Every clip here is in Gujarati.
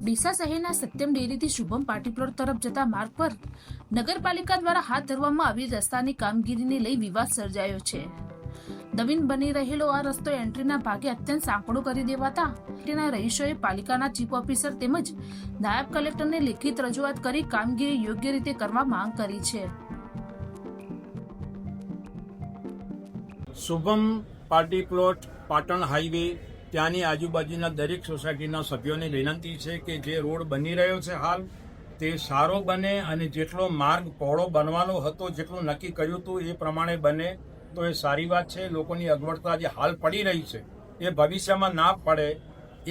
ડીસા શહેરના સત્યમ ડેરીથી શુભમ પાર્ટી પ્લોટ તરફ જતા માર્ગ પર નગરપાલિકા દ્વારા હાથ ધરવામાં આવી રસ્તાની કામગીરીને લઈ વિવાદ સર્જાયો છે. નવીન બની રહેલો આ રસ્તો એન્ટ્રીના ભાગે અત્યંત સાંકડો કરી દેવાતા તેના રહીશોએ પાલિકાના ચીફ ઓફિસર તેમજ નાયબ કલેક્ટરને લેખિત રજૂઆત કરી કામગીરી યોગ્ય રીતે કરવા માંગ કરી છે. Shubham party plot Patan highway ત્યાંની આજુબાજુના દરેક સોસાયટીના સભ્યોને વિનંતી છે કે જે રોડ બની રહ્યો છે હાલ તે સારો બને અને જેટલો માર્ગ પહોળો બનવાનો હતો, જેટલું નક્કી કર્યું હતું એ પ્રમાણે બને તો એ સારી વાત છે. લોકોની અગવડતા જે હાલ પડી રહી છે એ ભવિષ્યમાં ના પડે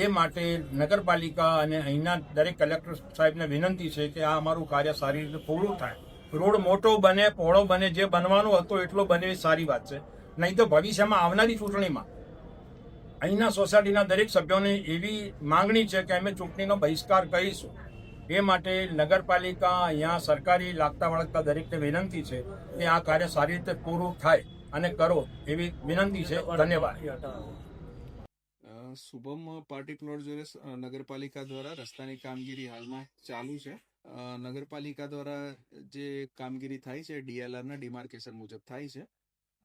એ માટે નગરપાલિકા અને અહીંના દરેક કલેક્ટર સાહેબને વિનંતી છે કે આ અમારું કાર્ય સારી રીતે પૂરું થાય. રોડ મોટો બને, પહોળો બને, જે બનવાનો હતો એટલો બને એ સારી વાત છે. નહીં તો ભવિષ્યમાં આવનારી ચૂંટણીમાં અહીંના સોસાયટીના દરેક સભ્યોને એવી માંગણી છે કે અમે ચૂંટણીનો બહિષ્કાર કરીશું. એ માટે નગરપાલિકા અહીંયા સરકારી લાગતા વળગતા દરેકને વિનંતી છે કે આ કાર્ય સારી રીતે પૂરું થાય અને કરો એવી વિનંતી છે. ધન્યવાદ. શુભમ પાર્ટી પ્લોટ જોડે નગરપાલિકા દ્વારા રસ્તાની કામગીરી હાલમાં ચાલુ છે. નગરપાલિકા દ્વારા જે કામગીરી થાય છે ડીએલઆરના ડિમાર્કેશન મુજબ થાય છે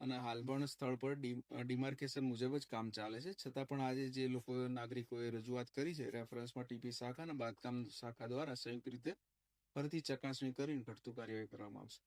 અને હાલ પણ સ્થળ પર ડિમાર્કેશન મુજબ જ કામ ચાલે છે. છતાં પણ આજે જે લોકો નાગરિકોએ રજૂઆત કરી છે રેફરન્સમાં ટીપી શાખા અને બાંધકામ શાખા દ્વારા સંયુક્ત રીતે ફરીથી ચકાસણી કરીને ઘટતું કાર્યવાહી કરવામાં આવશે.